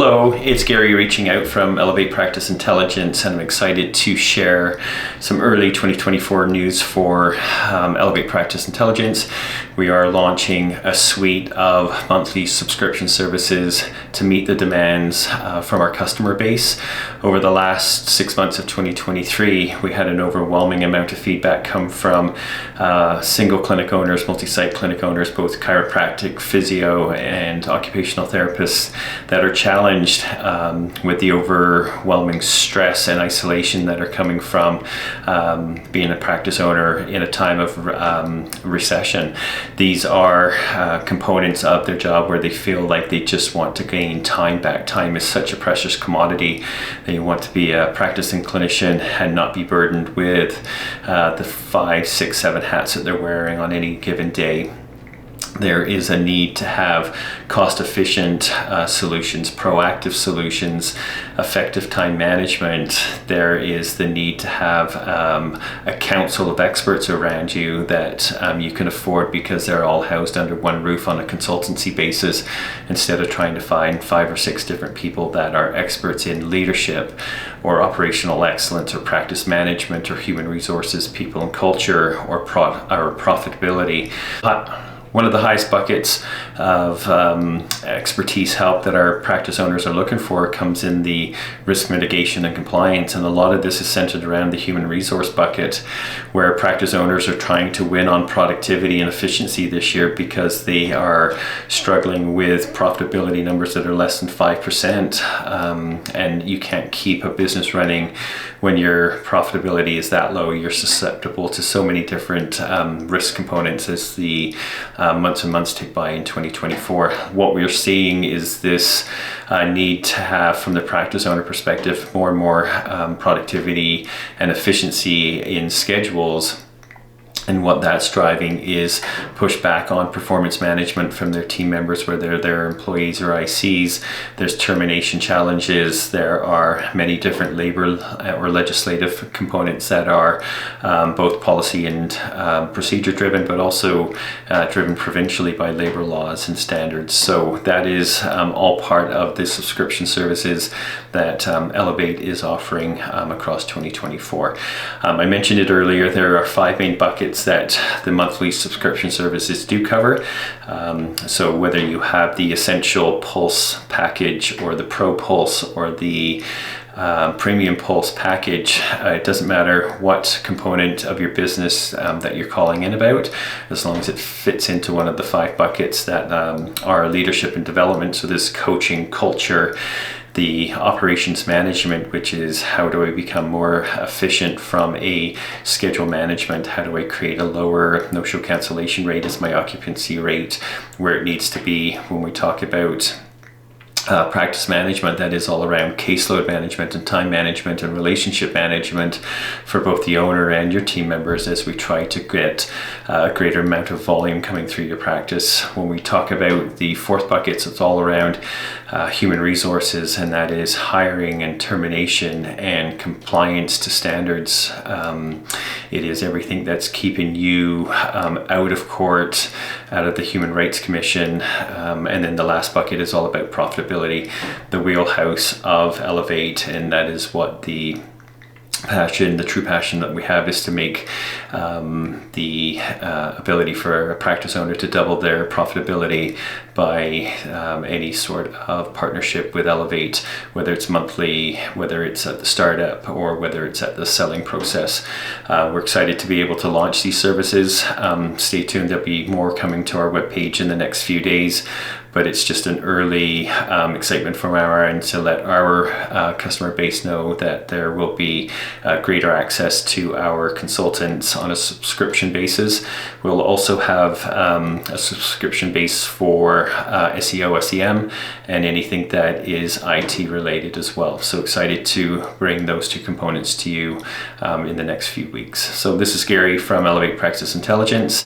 Hello, it's Gary reaching out from Elevate Practice Intelligence, and I'm excited to share some early 2024 news for Elevate Practice Intelligence. We are launching a suite of monthly subscription services to meet the demands from our customer base. Over the last 6 months of 2023, we had an overwhelming amount of feedback come from single clinic owners, multi-site clinic owners, both chiropractic, physio, and occupational therapists that are challenged with the overwhelming stress and isolation that are coming from being a practice owner in a time of recession. These are components of their job where they feel like they just want to gain time back. Time is such a precious commodity. They want to be a practicing clinician and not be burdened with the 5, 6, 7 hats that they're wearing on any given day. There is a need to have cost-efficient solutions, proactive solutions, effective time management. There is the need to have a council of experts around you that you can afford because they're all housed under one roof on a consultancy basis, instead of trying to find 5 or 6 different people that are experts in leadership or operational excellence or practice management or human resources, people and culture, or profitability. One of the highest buckets of expertise help that our practice owners are looking for comes in the risk mitigation and compliance, and a lot of this is centered around the human resource bucket, where practice owners are trying to win on productivity and efficiency this year because they are struggling with profitability numbers that are less than 5%, and you can't keep a business running when your profitability is that low. You're susceptible to so many different risk components as the months and months tick by in 2024. What we're seeing is this need to have, from the practice owner perspective, more and more productivity and efficiency in schedules. And what that's driving is pushback on performance management from their team members, whether they're employees or ICs. There's termination challenges. There are many different labor or legislative components that are both policy and procedure driven, but also driven provincially by labor laws and standards. So that is all part of the subscription services that Elevate is offering across 2024. I mentioned it earlier, there are 5 main buckets that the monthly subscription services do cover. So whether you have the Essential Pulse package or the Pro Pulse or the Premium Pulse package, it doesn't matter what component of your business that you're calling in about, as long as it fits into one of the 5 buckets that are leadership and development. So this coaching, culture, the operations management, which is how do I become more efficient from a schedule management? How do I create a lower no-show cancellation rate as my occupancy rate where it needs to be? When we talk about practice management, that is all around caseload management and time management and relationship management for both the owner and your team members, as we try to get a greater amount of volume coming through your practice. When we talk about the 4th buckets, it's all around human resources, and that is hiring and termination and compliance to standards. It is everything that's keeping you out of court, out of the Human Rights Commission, and then the last bucket is all about profitability, the wheelhouse of Elevate, and that is what the true passion that we have is to make the ability for a practice owner to double their profitability by any sort of partnership with Elevate, whether it's monthly, whether it's at the startup, or whether it's at the selling process. We're excited to be able to launch these services. Stay tuned, there'll be more coming to our webpage in the next few days. But it's just an early excitement from our end to let our customer base know that there will be greater access to our consultants on a subscription basis. We'll also have a subscription base for SEO, SEM, and anything that is IT related as well. So excited to bring those 2 components to you in the next few weeks. So this is Gary from Elevate Practice Intelligence.